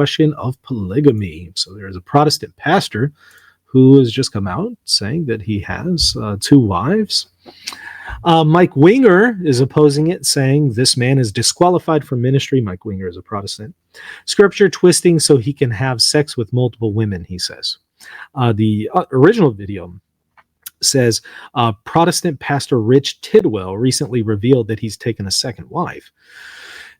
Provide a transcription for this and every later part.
question of polygamy. So there's a Protestant pastor who has just come out saying that he has 2 wives. Mike Winger is opposing it, saying this man is disqualified from ministry. Mike Winger is a Protestant. Scripture twisting so he can have sex with multiple women, he says. The original video says Protestant pastor Rich Tidwell recently revealed that he's taken a second wife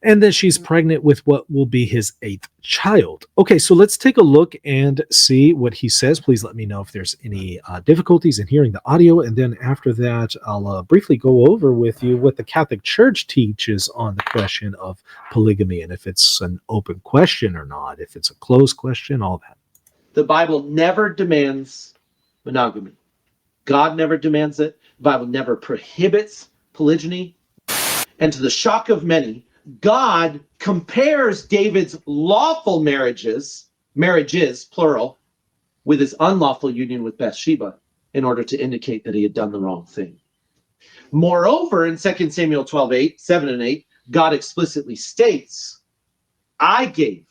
and that she's pregnant with what will be his 8th child. Okay, so let's take a look and see what he says. Please let me know if there's any difficulties in hearing the audio. And then after that, I'll briefly go over with you what the Catholic Church teaches on the question of polygamy and if it's an open question or not, if it's a closed question, all that. The Bible never demands monogamy. God never demands it. The Bible never prohibits polygyny. And to the shock of many, God compares David's lawful marriages, plural, with his unlawful union with Bathsheba in order to indicate that he had done the wrong thing. Moreover, in 2 Samuel 7 and 8, God explicitly states, I gave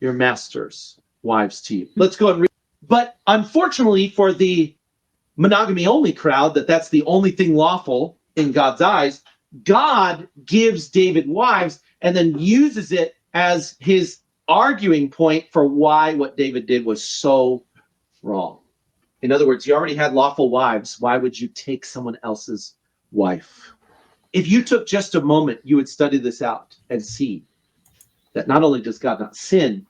your masters wives to you. Let's go and read. But unfortunately for the monogamy-only crowd, that's the only thing lawful in God's eyes, God gives David wives and then uses it as his arguing point for why what David did was so wrong. In other words, you already had lawful wives. Why would you take someone else's wife? If you took just a moment, you would study this out and see that not only does God not sin,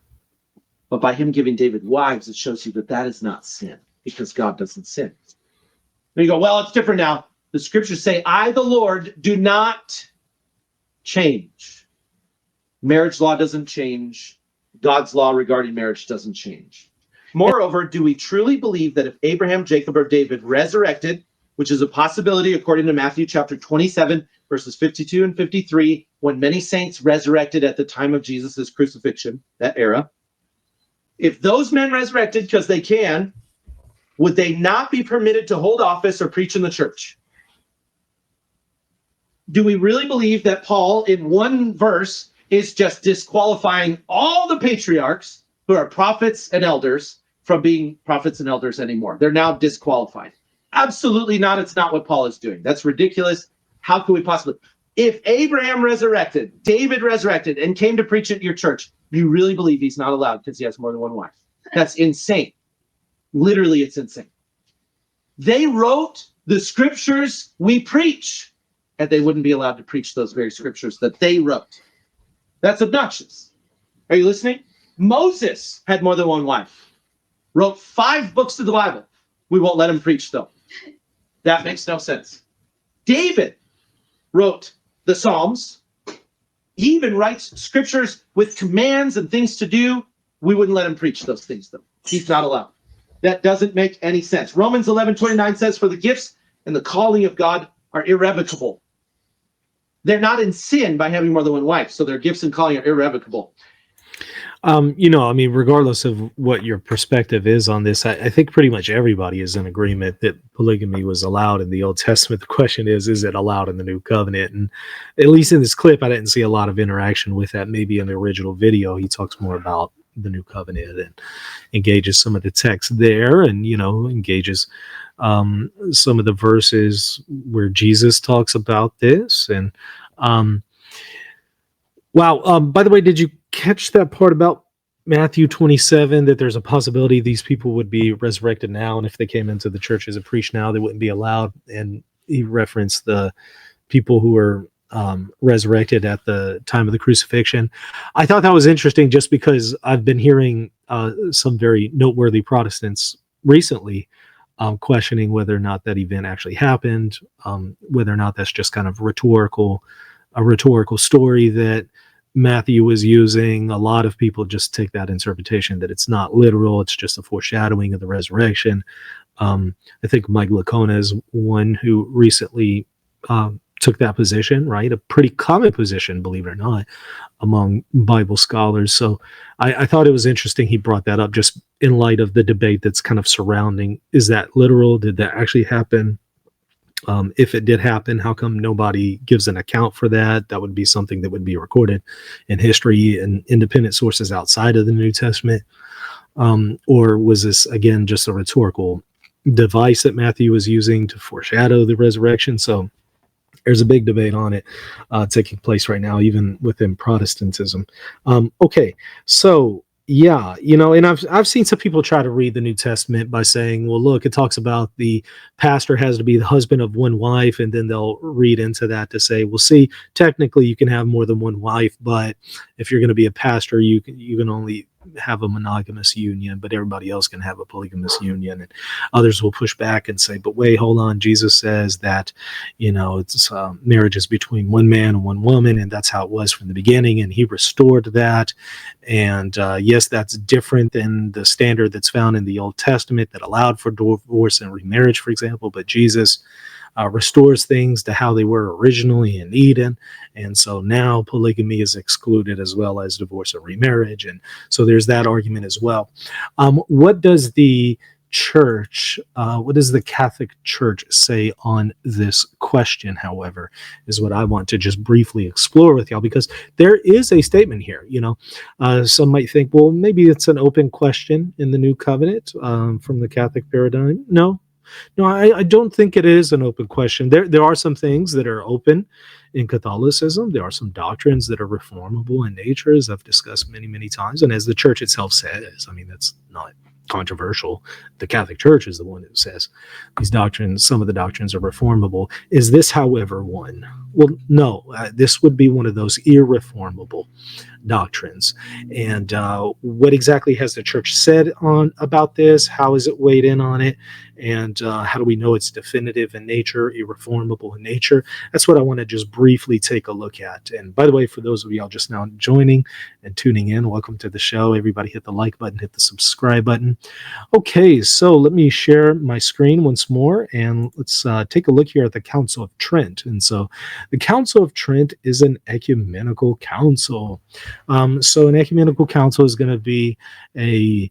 but by him giving David wives, it shows you that that is not sin, because God doesn't sin. And you go, well, it's different now. The scriptures say, I, the Lord, do not change. Marriage law doesn't change. God's law regarding marriage doesn't change. Moreover, do we truly believe that if Abraham, Jacob, or David resurrected, which is a possibility according to Matthew chapter 27, verses 52 and 53, when many saints resurrected at the time of Jesus' crucifixion, that era, if those men resurrected because they can, would they not be permitted to hold office or preach in the church? Do we really believe that Paul, in one verse, is just disqualifying all the patriarchs who are prophets and elders from being prophets and elders anymore? They're now disqualified. Absolutely not. It's not what Paul is doing. That's ridiculous. How could we possibly? If Abraham resurrected, David resurrected, and came to preach at your church, you really believe he's not allowed because he has more than one wife? That's insane. Literally, it's insane. They wrote the scriptures we preach, and they wouldn't be allowed to preach those very scriptures that they wrote. That's obnoxious. Are you listening? Moses had more than one wife, wrote 5 books of the Bible. We won't let him preach, though. That makes no sense. David wrote the Psalms. He even writes scriptures with commands and things to do. We wouldn't let him preach those things, though. He's not allowed. That doesn't make any sense. Romans 11:29 says, for the gifts and the calling of God are irrevocable. They're not in sin by having more than one wife, so their gifts and calling are irrevocable. Regardless of what your perspective is on this, I think pretty much everybody is in agreement that polygamy was allowed in the Old Testament. The question is it allowed in the New Covenant? And at least in this clip, I didn't see a lot of interaction with that. Maybe in the original video, he talks more about the New Covenant and engages some of the text there and, engages some of the verses where Jesus talks about this. And by the way, did you catch that part about Matthew 27, that there's a possibility these people would be resurrected now, and if they came into the churches and preached now, they wouldn't be allowed? And he referenced the people who were resurrected at the time of the crucifixion. I thought that was interesting just because I've been hearing some very noteworthy Protestants recently questioning whether or not that event actually happened, whether or not that's just kind of a rhetorical story that Matthew was using. A lot of people just take that interpretation that it's not literal, it's just a foreshadowing of the resurrection. I think Mike Lacona is one who recently took that position, right? A pretty common position, believe it or not, among Bible scholars. So I thought it was interesting he brought that up just in light of the debate that's kind of surrounding, is that literal? Did that actually happen? If it did happen, how come nobody gives an account for that? That would be something that would be recorded in history and independent sources outside of the New Testament. Or was this, again, just a rhetorical device that Matthew was using to foreshadow the resurrection? So there's a big debate on it taking place right now, even within Protestantism. Okay, so yeah, and I've seen some people try to read the New Testament by saying, well, look, it talks about the pastor has to be the husband of one wife, and then they'll read into that to say, well, see, technically you can have more than one wife, but if you're going to be a pastor, you can only have a monogamous union, but everybody else can have a polygamous union. And others will push back and say, but wait, hold on. Jesus says that, it's marriage is between one man and one woman, and that's how it was from the beginning. And he restored that. And yes, that's different than the standard that's found in the Old Testament that allowed for divorce and remarriage, for example. But Jesus restores things to how they were originally in Eden. And so now polygamy is excluded as well as divorce or remarriage. And so there's that argument as well. What does the church, what does the Catholic Church say on this question, however, is what I want to just briefly explore with y'all, because there is a statement here. Some might think, well, maybe it's an open question in the New Covenant from the Catholic paradigm. No, I don't think it is an open question. There are some things that are open in Catholicism. There are some doctrines that are reformable in nature, as I've discussed many, many times. And as the church itself says, that's not controversial. The Catholic Church is the one that says these doctrines, some of the doctrines are reformable. Is this, however, one? Well, no, this would be one of those irreformable doctrines. And what exactly has the church said about this? How is it weighed in on it? And how do we know it's definitive in nature, irreformable in nature? That's what I want to just briefly take a look at. And by the way, for those of y'all just now joining and tuning in, welcome to the show. Everybody hit the like button, hit the subscribe button. Okay, so let me share my screen once more, and let's take a look here at the Council of Trent. And so the Council of Trent is an ecumenical council. So an ecumenical council is going to be a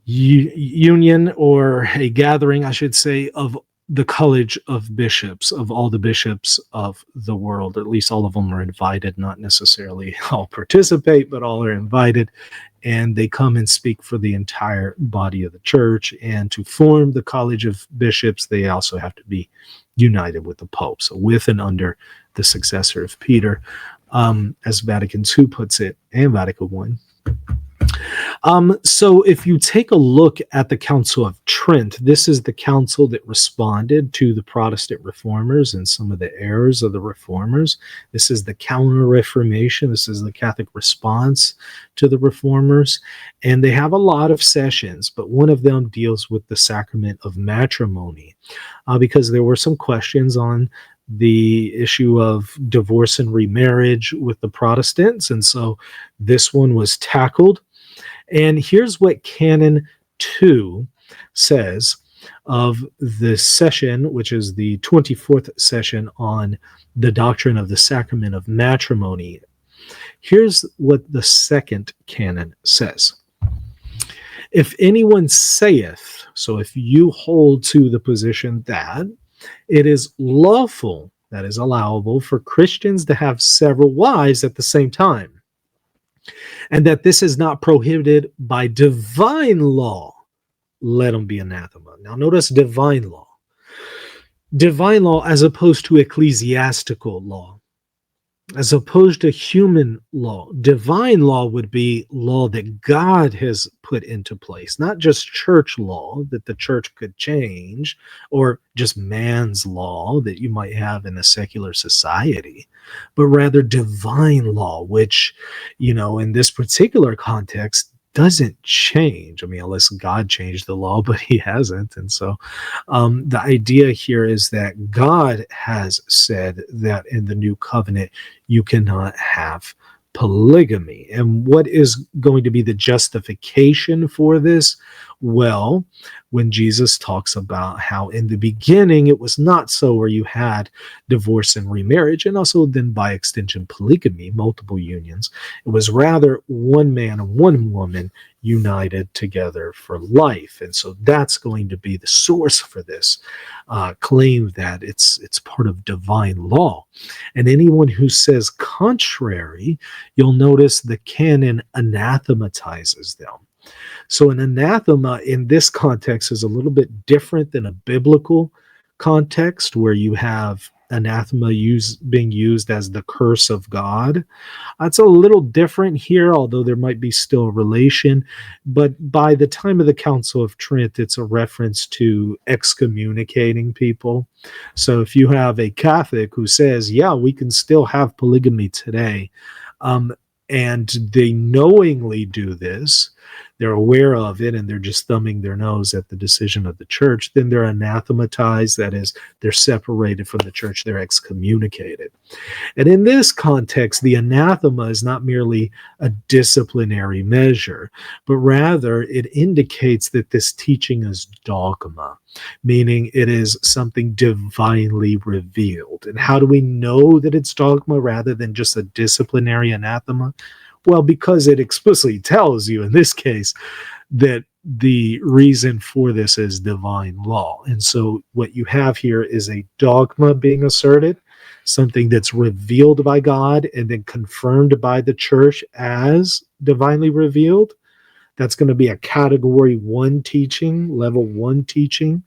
union, or a gathering, I should say, of the College of Bishops, of all the bishops of the world. At least all of them are invited, not necessarily all participate, but all are invited. And they come and speak for the entire body of the church. And to form the College of Bishops, they also have to be united with the Pope, so with and under the successor of Peter, as Vatican II puts it, and Vatican I. So if you take a look at the Council of Trent, this is the council that responded to the Protestant reformers and some of the errors of the reformers. This is the Counter-Reformation. This is the Catholic response to the reformers. And they have a lot of sessions, but one of them deals with the sacrament of matrimony, because there were some questions on the issue of divorce and remarriage with the Protestants. And so this one was tackled. And here's what Canon 2 says of the session, which is the 24th session on the doctrine of the sacrament of matrimony. Here's what the second canon says. If anyone saith, so if you hold to the position that it is lawful, that is allowable, for Christians to have several wives at the same time, and that this is not prohibited by divine law, let them be anathema. Now notice divine law. Divine law as opposed to ecclesiastical law, as opposed to human law. Divine law would be law that God has put into place, not just church law that the church could change, or just man's law that you might have in a secular society, but rather divine law, which, in this particular context, doesn't change. Unless God changed the law, but he hasn't. And so the idea here is that God has said that in the new covenant, you cannot have polygamy. And what is going to be the justification for this? Well, when Jesus talks about how in the beginning it was not so, where you had divorce and remarriage, and also then by extension polygamy, multiple unions, it was rather one man and one woman united together for life. And so that's going to be the source for this claim that it's part of divine law. And anyone who says contrary, you'll notice the canon anathematizes them. So an anathema in this context is a little bit different than a biblical context where you have anathema being used as the curse of God. It's a little different here, although there might be still a relation. But by the time of the Council of Trent, it's a reference to excommunicating people. So if you have a Catholic who says, yeah, we can still have polygamy today, and they knowingly do this, they're aware of it, and they're just thumbing their nose at the decision of the church, then they're anathematized. That is, they're separated from the church, they're excommunicated. And in this context, the anathema is not merely a disciplinary measure, but rather it indicates that this teaching is dogma, meaning it is something divinely revealed. And how do we know that it's dogma rather than just a disciplinary anathema? Well, because it explicitly tells you in this case that the reason for this is divine law. And so what you have here is a dogma being asserted, something that's revealed by God and then confirmed by the church as divinely revealed. That's going to be a category 1 teaching, level 1 teaching.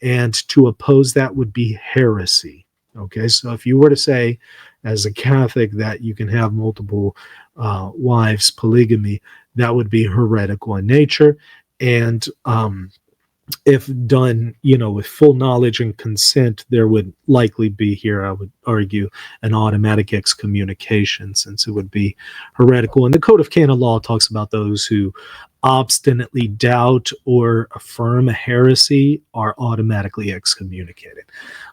And to oppose that would be heresy. Okay, so if you were to say as a Catholic that you can have multiple wives, polygamy, that would be heretical in nature. And if done, with full knowledge and consent, there would likely be here, I would argue, an automatic excommunication, since it would be heretical. And the Code of Canon Law talks about those who obstinately doubt or affirm a heresy are automatically excommunicated.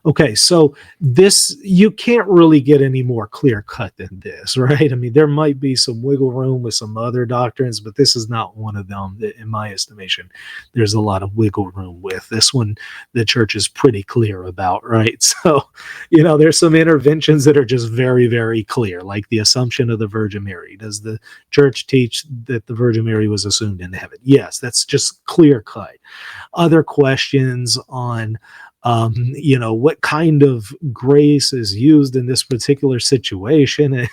Okay, so this, you can't really get any more clear cut than this, right? I mean, there might be some wiggle room with some other doctrines, but this is not one of them. In my estimation, there's a lot of wiggle room with this one. The church is pretty clear about, right? So, there's some interventions that are just very, very clear, like the Assumption of the Virgin Mary. Does the church teach that the Virgin Mary was assumed into heaven? Yes, that's just clear cut. Other questions on what kind of grace is used in this particular situation?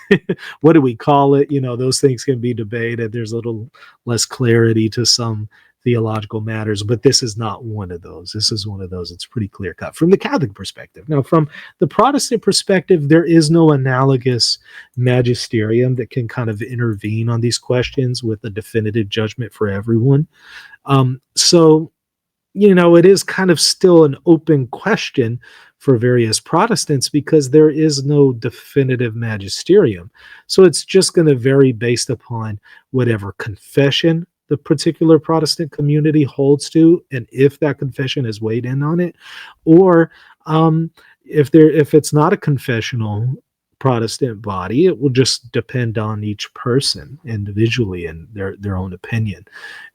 What do we call it? Those things can be debated. There's a little less clarity to some theological matters, but this is not one of those. This is one of those. It's pretty clear cut from the Catholic perspective. Now, from the Protestant perspective, there is no analogous magisterium that can kind of intervene on these questions with a definitive judgment for everyone. So it is kind of still an open question for various Protestants because there is no definitive magisterium. So it's just going to vary based upon whatever confession the particular Protestant community holds to, and if that confession is weighed in on it, or if it's not a confessional Protestant body, it will just depend on each person individually and their own opinion.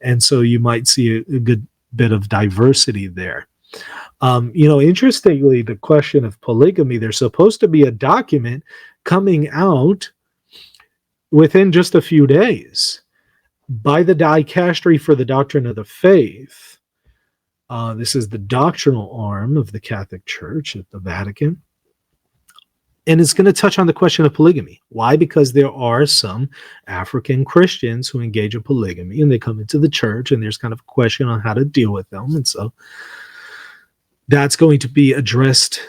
And so you might see a good bit of diversity there. Interestingly, the question of polygamy, there's supposed to be a document coming out within just a few days by the Dicastery for the Doctrine of the Faith. This is the doctrinal arm of the Catholic Church at the Vatican. And it's going to touch on the question of polygamy. Why? Because there are some African Christians who engage in polygamy, and they come into the church, and there's kind of a question on how to deal with them. And so that's going to be addressed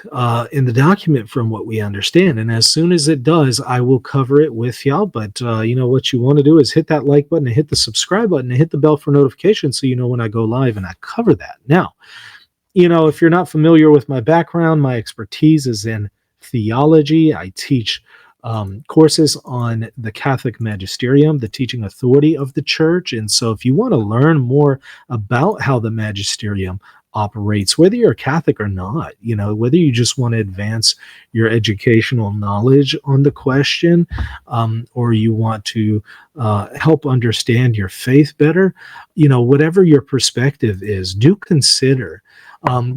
in the document from what we understand. And as soon as it does, I will cover it with y'all. But what you want to do is hit that like button and hit the subscribe button and hit the bell for notifications so you know when I go live and I cover that. Now, if you're not familiar with my background, my expertise is in theology. I teach courses on the Catholic magisterium, the teaching authority of the church. And so if you want to learn more about how the magisterium operates, whether you're a Catholic or not, whether you just want to advance your educational knowledge on the question, or you want to help understand your faith better, whatever your perspective is, do consider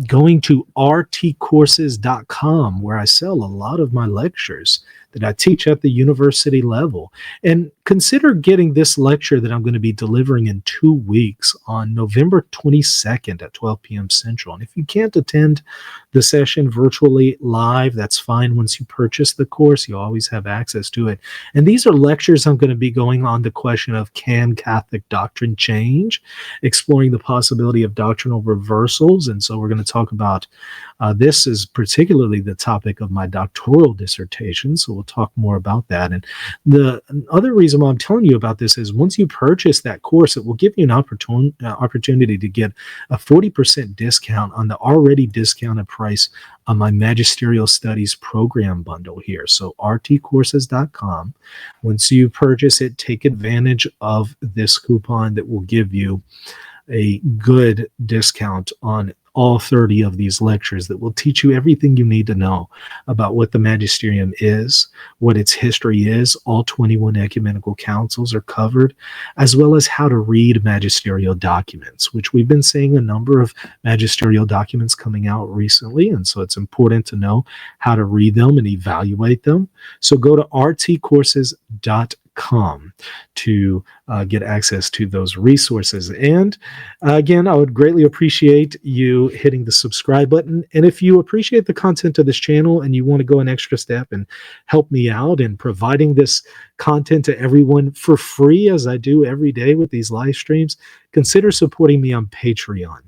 going to rtcourses.com, where I sell a lot of my lectures that I teach at the university level. And consider getting this lecture that I'm going to be delivering in 2 weeks on November 22nd at 12 p.m. Central. And if you can't attend the session virtually live, that's fine. Once you purchase the course, you always have access to it. And these are lectures I'm going to be going on the question of, can Catholic doctrine change? Exploring the possibility of doctrinal reversals. And so we're going to talk about this is particularly the topic of my doctoral dissertation. So we'll talk more about that. And the other reason why I'm telling you about this is once you purchase that course, it will give you an opportunity to get a 40% discount on the already discounted price on my magisterial studies program bundle here. So rtcourses.com. Once you purchase it, take advantage of this coupon that will give you a good discount on all 30 of these lectures that will teach you everything you need to know about what the magisterium is, what its history is. All 21 ecumenical councils are covered, as well as how to read magisterial documents, which we've been seeing a number of magisterial documents coming out recently. And so it's important to know how to read them and evaluate them. So go to rtcourses.com to get access to those resources. And again, I would greatly appreciate you hitting the subscribe button. And if you appreciate the content of this channel and you want to go an extra step and help me out in providing this content to everyone for free, as I do every day with these live streams, consider supporting me on Patreon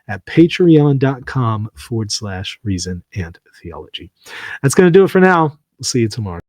at patreon.com/reason and theology. That's going to do it for now. We'll see you tomorrow.